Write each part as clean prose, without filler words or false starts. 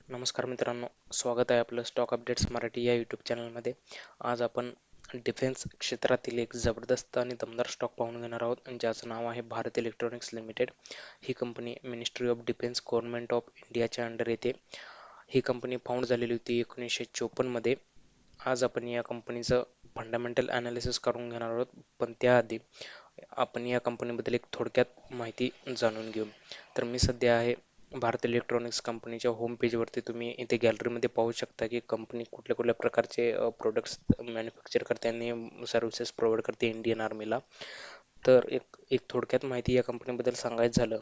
नमस्कार मित्रांनो, स्वागत आहे आपलं स्टॉक अपडेट्स मराठी या यूट्यूब चॅनलमध्ये. आज आपण डिफेन्स क्षेत्रातील एक जबरदस्त आणि दमदार स्टॉक पाहून घेणार आहोत, ज्याचं नाव आहे Bharat electronics limited. He company ministry of defence government of इंडियाच्या अंडर येते. ही कंपनी फाउंड झालेली होती 1954 मध्ये. आज आपण या कंपनीचं फंडामेंटल अनालिसिस करून घेणार आहोत, पण त्याआधी आपण या कंपनीबद्दल एक थोडक्यात माहिती जाणून घेऊ. तर मी सध्या आहे भारत इलेक्ट्रॉनिक्स कंपनीच्या होम पेजवरती. तुम्ही इथे गॅलरीमध्ये पाहू शकता की कंपनी कुठल्या कुठल्या प्रकारचे प्रोडक्ट्स मॅन्युफॅक्चर करते आणि सर्व्हिसेस प्रोव्हाइड करते इंडियन आर्मीला. तर एक थोडक्यात माहिती या कंपनीबद्दल सांगायचं झालं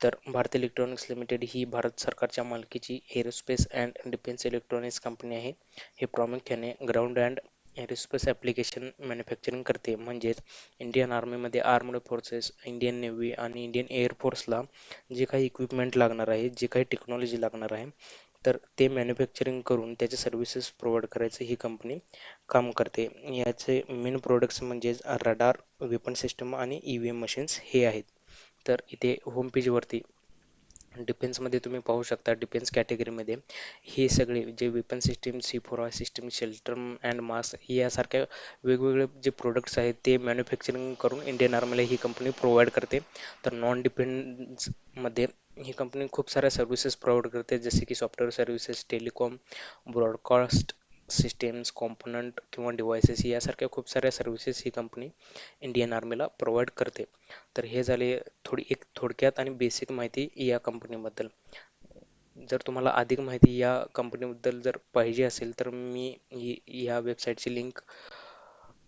तर भारत इलेक्ट्रॉनिक्स लिमिटेड ही भारत सरकारच्या मालकीची aerospace and defence electronics company आहे. हे प्रामुख्याने ground and aerospace application manufacturing करते. म्हणजेच इंडियन आर्मीमध्ये आर्मड फोर्सेस, इंडियन नेव्ही आणि इंडियन एअरफोर्सला जे काही इक्विपमेंट लागणार आहे, जे काही टेक्नॉलॉजी लागणार आहे, तर ते मॅन्युफॅक्चरिंग करून त्याचे सर्व्हिसेस प्रोव्हाइड करायचं ही कंपनी काम करते. याचे मेन प्रोडक्ट्स म्हणजेच रडार, वेपन सिस्टम आणि EVM मशीन्स हे आहेत. तर इथे होम पेजवरती डिफेन्समध्ये तुम्ही पाहू शकता. डिफेन्स कॅटेगरीमध्ये हे सगळे जे weapon system, C4I system, shelter and mask यासारख्या वेगवेगळे जे प्रोडक्ट्स आहेत ते मॅन्युफॅक्चरिंग करून इंडियन आर्मीला ही कंपनी प्रोव्हाइड करते. तर नॉन डिफेन्समध्ये ही कंपनी खूप साऱ्या सर्व्हिसेस प्रोव्हाइड करते, जसे की software services, telecom, broadcast systems, component किंवा डिव्हायसेस यासारख्या खूप साऱ्या सर्व्हिसेस ही कंपनी इंडियन आर्मीला प्रोव्हाइड करते. तर हे झाले एक थोडक्यात आणि बेसिक माहिती या कंपनीबद्दल. जर तुम्हाला अधिक माहिती या कंपनीबद्दल जर पाहिजे असेल तर मी या वेबसाईटची लिंक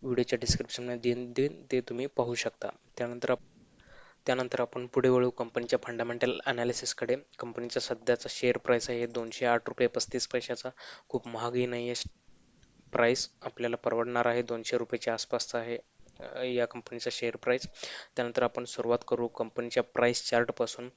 व्हिडिओच्या डिस्क्रिप्शनमध्ये देईन, ते तुम्ही पाहू शकता. त्यानंतर आपण पुढे वळू कंपनीच्या फंडामेंटल अनालिसिसकडे. कंपनीचा सध्याचा शेअर प्राइस आहे ₹208.35. खूप महागही नाही आहे. प्राइस आपल्याला परवडणार आहे. ₹200 आसपासचा आहे या कंपनीचा शेअर प्राइस. त्यानंतर आपण सुरुवात करू कंपनीच्या प्राइस चार्टपासून.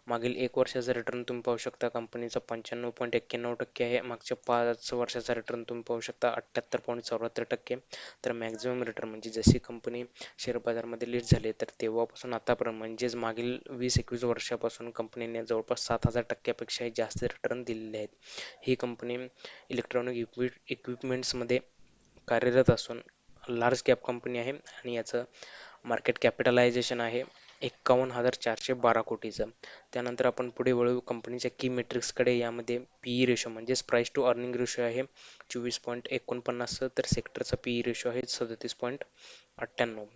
मागील 1 वर्षाचा रिटर्न तुम्ही पाहू शकता, कंपनीचा 95.91% आहे. मागच्या 5 वर्षाचा रिटर्न तुम्ही पाहू शकता 78.74%. तर मॅक्झिमम रिटर्न म्हणजे जशी कंपनी शेअर बाजारमध्ये लिस्ट झाली तर तेव्हापासून आतापर्यंत म्हणजेच मागील 20-21 वर्षापासून कंपनीने जवळपास 7,000%पेक्षाही जास्त रिटर्न दिलेले आहेत. ही कंपनी इलेक्ट्रॉनिक इक्विपमेंट्समध्ये कार्यरत असून लार्ज कॅप कंपनी आहे आणि याचं मार्केट कॅपिटलायझेशन आहे 51,412 कोटीचं. त्यानंतर आपण पुढे वळू कंपनीच्या की मेट्रिक्सकडे. यामध्ये PE रेशो म्हणजेच प्राईस टू अर्निंग रेशो आहे 24.49. तर सेक्टरचा PE रेशो आहे 37.98.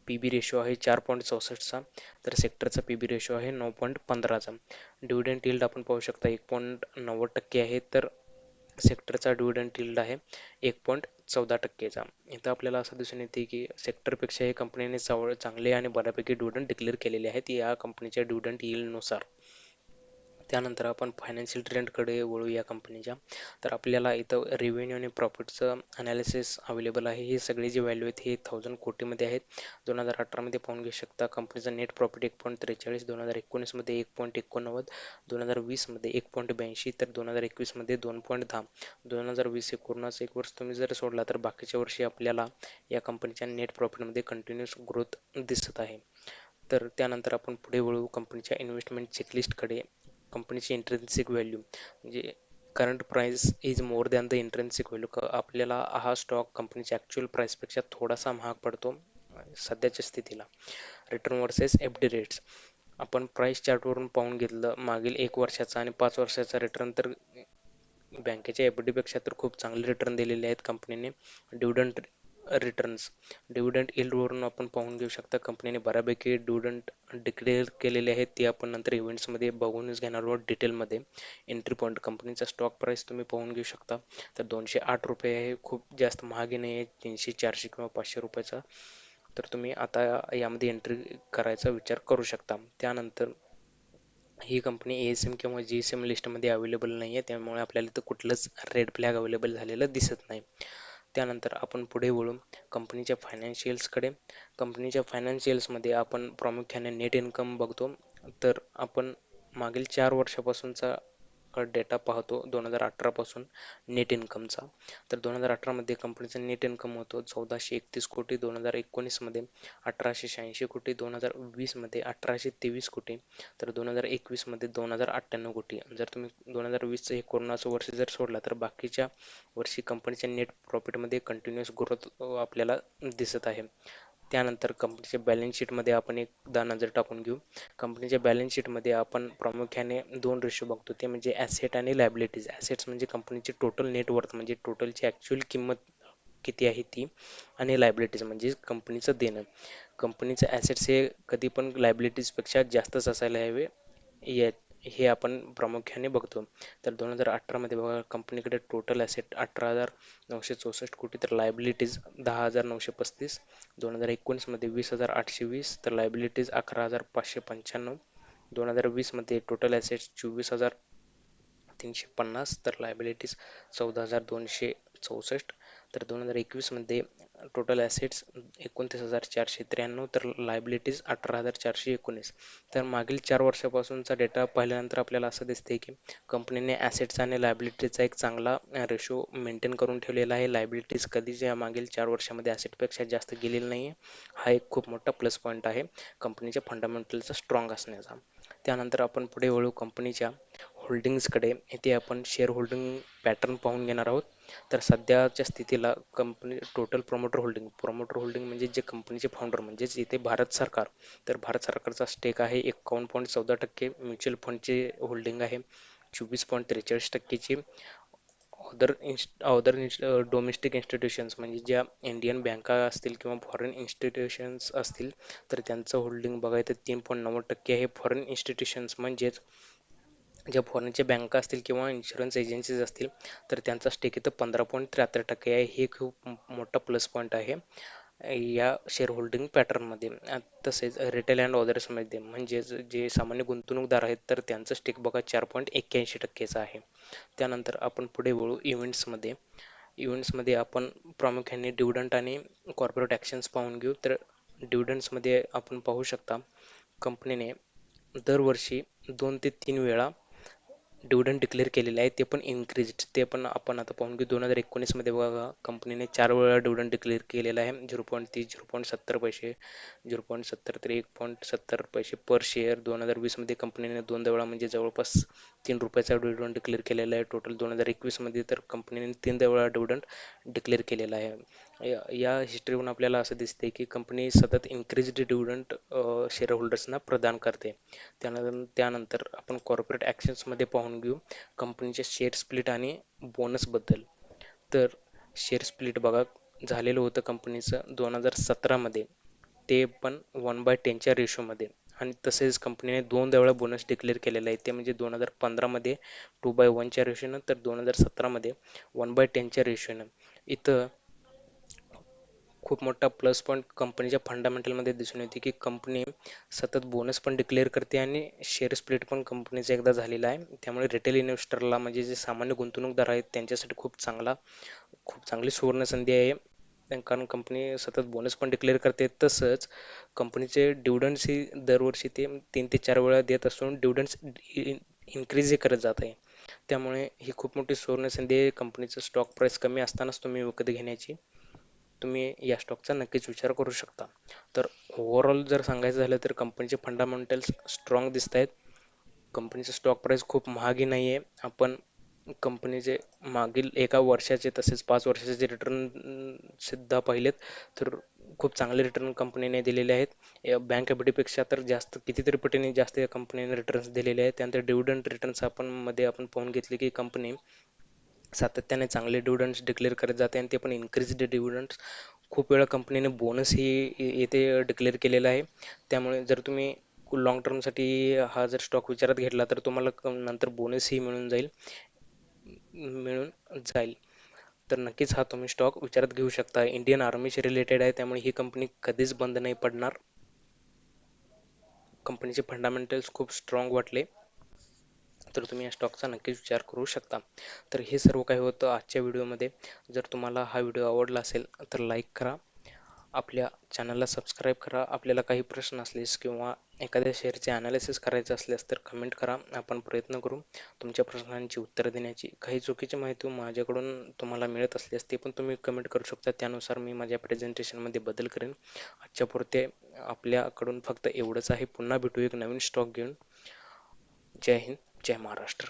PB रेशो आहे 4.64चा. तर सेक्टरचा PB रेशो आहे 9.15चा. डिव्हिडंड यील्ड आपण पाहू शकता 1.90% आहे. तर सेक्टरचा डिव्हिडंड यील्ड आहे 1.14%चा. इथं आपल्याला असं दिसून येते की सेक्टरपेक्षा या कंपनीने चांगले आणि बऱ्यापैकी डिव्हिडंड डिक्लेअर केलेले आहेत या कंपनीच्या डिव्हिडंड यील्डनुसार. त्यानंतर आपण फायनान्शियल ट्रेंडकडे वळू या कंपनीच्या. तर आपल्याला इथं रेव्हेन्यू आणि प्रॉफिटचं अनालिसिस अवेलेबल आहे. हे सगळे जे व्हॅल्यू आहेत हे 1000 कोटीमध्ये आहेत. 2018मध्ये पाहून घेऊ शकता. कंपनीचा नेट प्रॉफिट 1.43, 2019मध्ये 1.89, 2020मध्ये 1.82, तर 2021मध्ये 2.10. 2020-19 एक वर्ष तुम्ही जर सोडला तर बाकीच्या वर्षी आपल्याला या कंपनीच्या नेट प्रॉफिटमध्ये कंटिन्युअस ग्रोथ दिसत आहे. तर त्यानंतर आपण पुढे वळू कंपनीच्या इन्व्हेस्टमेंट चेकलिस्टकडे. कंपनीची इंट्रिन्सिक व्हॅल्यू म्हणजे current price is more than the intrinsic value. आपल्याला हा स्टॉक कंपनीच्या ॲक्च्युअल प्राइसपेक्षा थोडासा महाग पडतो सध्याच्या स्थितीला. रिटर्न वर्सेस FD रेट्स आपण प्राइस चार्टवरून पाहून घेतलं. मागील 1 वर्षाचा आणि 5 वर्षाचा रिटर्न तर बँकेच्या FD पेक्षा तर खूप चांगले रिटर्न दिलेले आहेत कंपनीने. डिव्हिडंड रिटर्न्स, डिव्हिडंड यील्डवरून आपण पाहून घेऊ शकता कंपनीने बऱ्यापैकी डिव्हिडंड डिक्लेअर केलेले आहेत. ते आपण नंतर इव्हेंट्समध्ये बघूनच घेणार आहोत डिटेलमध्ये. एंट्री पॉईंट कंपनीचा स्टॉक प्राईस तुम्ही पाहून घेऊ शकता. तर ₹208 आहे. खूप जास्त महागही नाही आहे, 300, 400 किंवा ₹500. तर तुम्ही आता यामध्ये एंट्री करायचा विचार करू शकता. त्यानंतर ही कंपनी ASM किंवा GSM लिस्टमध्ये अवेलेबल नाही आहे, त्यामुळे आपल्याला इथं कुठलंच रेड फ्लॅग अवेलेबल झालेलं दिसत नाही. त्यानंतर आपण पुढे वळून कंपनीच्या फायनान्शियल्सकडे. कंपनीच्या फायनान्शियल्समध्ये आपण प्रामुख्याने नेट इन्कम बघतो. तर आपण मागील 4 वर्षापासूनचा डेटा पाहतो 2018 पासून नेट इन्कमचा. तर 2018 मध्ये कंपनीचा नेट इन्कम होतो 1431 कोटी, 2019 मध्ये 1886 कोटी, 2020 मध्ये 1823 कोटी, तर 2021 मध्ये 2098 कोटी. जर तुम्ही 2020 हे कोरोनाचं वर्ष जर सोडला तर बाकीच्या वर्षी कंपनीच्या नेट प्रॉफिटमध्ये कंटिन्युअस ग्रोथ आपल्याला दिसत आहे. त्यानंतर कंपनीच्या बॅलन्स शीटमध्ये आपण एकदा नजर टाकून घेऊ. कंपनीच्या बॅलन्स शीटमध्ये आपण प्रामुख्याने दोन रेशो बघतो, ते म्हणजे ॲसेट आणि लायबिलिटीज. ॲसेट्स म्हणजे कंपनीची टोटल नेटवर्थ म्हणजे टोटलची ॲक्च्युअल किंमत किती आहे ती, आणि लायबिलिटीज म्हणजे कंपनीचं देणं. कंपनीचं ॲसेट्स हे कधी पण लायबिलिटीजपेक्षा जास्तच असायला हवे, या हे आपण प्रामुख्याने बघतो. तर 2018 मध्ये बघा कंपनीकडे टोटल ॲसेट 18,964 कोटी, तर लायबिलिटीज 10,935. 2019 मध्ये 20,820, तर लायबिलिटीज 11,595. 2020 मध्ये टोटल ॲसेट्स 24,350, तर लायबिलिटीज 14,264. तर 2021 मध्ये टोटल ॲसेट्स 29,493, तर लायबिलिटीज 18,419. तर मागील 4 वर्षापासूनचा डेटा पाहिल्यानंतर आपल्याला असं दिसते की कंपनीने ॲसेट्स आणि लायबिलिटीजचा एक चांगला रेशो मेंटेन करून ठेवलेला आहे. लायबिलिटीज कधीच या मागील 4 वर्षामध्ये ॲसेटपेक्षा जास्त गेलेली नाही आहे. हा एक खूप मोठा प्लस पॉईंट आहे कंपनीच्या फंडामेंटलचा स्ट्रॉंग असण्याचा. त्यानंतर आपण पुढे वळू कंपनीच्या होल्डिंग्सकडे. येथे आपण शेअर होल्डिंग पॅटर्न पाहून घेणार आहोत. तर सध्याच्या स्थितीला कंपनी टोटल प्रमोटर होल्डिंग म्हणजे जे कंपनीचे फाउंडर म्हणजेच इथे भारत सरकार. तर भारत सरकारचा स्टेक आहे 51.14%. म्युच्युअल फंडचे होल्डिंग आहे 24.43%ची. डोमेस्टिक इन्स्टिट्यूशन्स म्हणजे ज्या इंडियन बँका असतील किंवा फॉरेन इन्स्टिट्यूशन्स असतील तर त्यांचं होल्डिंग बघायचं 3.90% आहे. फॉरेन इन्स्टिट्यूशन्स म्हणजेच ज्या फॉरेनच्या बँका असतील किंवा इन्शुरन्स एजन्सीज असतील तर त्यांचा स्टेक इथं 15.73% आहे. हे खूप मोठा प्लस पॉईंट आहे या शेअर होल्डिंग पॅटर्नमध्ये. तसेच रिटेल अँड ऑदर्समध्ये म्हणजेच जे सामान्य गुंतवणूकदार आहेत तर त्यांचं स्टेक बघा 4.81%चा आहे. त्यानंतर आपण पुढे वळू इव्हेंट्समध्ये. इव्हेंट्समध्ये आपण प्रामुख्याने डिव्हिडंड आणि कॉर्पोरेट ॲक्शन्स पाहून घेऊ. तर डिव्हिडंड्समध्ये आपण पाहू शकता कंपनीने दरवर्षी 2 ते 3 वेळा डिव्हिडंड डिक्लेअर केलेले आहे, ते पण इन्क्रीज्ड. ते पण आपण आता पाहून घेऊ. 2019 मध्ये बघा कंपनीने 4 वेळा डिव्हिडंड डिक्लेअर केलेला आहे. 0.30, 0.70 पैसे, 0.70 तर 1.70 पैसे पर शेअर. 2020 मध्ये कंपनीने 2 वेळा म्हणजे जवळपास 3 रुपयाचा डिव्हिडंड डिक्लेअर केलेला आहे. टोटल 2021 मध्ये तर कंपनीने 3 वेळा डिव्हिडंड डिक्लेअर केलेला आहे. या हिस्ट्रीवरून आपल्याला असं दिसते की कंपनी सतत इन्क्रीज्ड डिव्हिडंड शेअर होल्डर्सना प्रदान करते. त्यानंतर आपण कॉर्पोरेट ॲक्शन्समध्ये पाहून घेऊ कंपनीचे शेअर स्प्लिट आणि बोनसबद्दल. तर शेअर स्प्लिट बघा झालेलं होतं कंपनीचं 2017 मध्ये, ते पण 1/10च्या रेशोमध्ये. आणि तसेच कंपनीने 2 वेळा बोनस डिक्लेअर केलेला आहे, ते म्हणजे 2015 मध्ये 2/1च्या रेशोनं, तर 2017 मध्ये 1/10च्या रेशोनं. इथं खूप मोठा प्लस पॉईंट कंपनीच्या फंडामेंटलमध्ये दिसून येते की कंपनी सतत बोनस पण डिक्लेअर करते आणि शेअर स्प्लिट पण कंपनीचा एकदा झालेला आहे. त्यामुळे रिटेल इन्व्हेस्टरला म्हणजे जे सामान्य गुंतवणूकदार आहेत त्यांच्यासाठी खूप चांगली सुवर्ण संधी आहे. कारण कंपनी सतत बोनस पण डिक्लेअर करते. तसंच कंपनीचे डिव्हिडंड्स ही दरवर्षी ते 3 ते 4 वेळा देत असून डिव्हिडंड्स इन्क्रीजही करत जात आहे. त्यामुळे ही खूप मोठी सुवर्ण संधी आहे कंपनीचं स्टॉक प्राईस कमी असतानाच तुम्ही विकत घेण्याची. तुम्ही या स्टॉकचा नक्कीच विचार करू शकता. तर ओव्हरऑल जर सांगायचं झालं तर कंपनीचे फंडामेंटल्स स्ट्रॉंग दिसत आहेत. कंपनीचं स्टॉक प्राईस खूप महागही नाही आहे. आपण कंपनीचे मागील एका वर्षाचे तसेच 5 वर्षाचे रिटर्न सुद्धा पाहिलेत तर खूप चांगले रिटर्न कंपनीने दिलेले आहेत. बँक एफ-डीपेक्षा तर जास्त कितीतरी पटीने जास्त या कंपनीने रिटर्न्स दिलेले आहेत. त्यानंतर डिव्हिडंड रिटर्न्स आपण पाहून घेतले की कंपनी सातत्याने चांगले डिव्हिडंड्स डिक्लेअर करत जाते आणि ते पण इन्क्रीज्ड डिव्हिडंड्स. खूप वेळा कंपनीने बोनसही येथे डिक्लेअर केलेला आहे. त्यामुळे जर तुम्ही लाँग टर्मसाठी हा जर स्टॉक विचारात घेतला तर तुम्हाला नंतर बोनसही मिळून जाईल. तर नक्कीच हा तुम्ही स्टॉक विचारात घेऊ शकता. इंडियन आर्मीशी रिलेटेड आहे त्यामुळे ही कंपनी कधीच बंद नाही पडणार. कंपनीचे फंडामेंटल्स खूप स्ट्रॉंग वाटले तर तुम्ही या स्टॉकचा नक्कीच विचार करू शकता. तर हे सर्व काही होतं आजच्या व्हिडिओमध्ये. जर तुम्हाला हा व्हिडिओ आवडला असेल तर लाईक करा, आपल्या चॅनलला सबस्क्राईब करा. आपल्याला काही प्रश्न असल्यास किंवा एखाद्या शेअरचे ॲनालिसिस करायचे असल्यास तर कमेंट करा. आपण प्रयत्न करू तुमच्या प्रश्नांची उत्तरं देण्याची. काही चुकीची माहिती माझ्याकडून तुम्हाला मिळत असल्यास ते पण तुम्ही कमेंट करू शकता. त्यानुसार मी माझ्या प्रेझेंटेशनमध्ये बदल करेन. आजच्या पुरते आपल्याकडून फक्त एवढंच आहे. पुन्हा भेटू एक नवीन स्टॉक घेऊन. जय हिंद, जय महाराष्ट्र.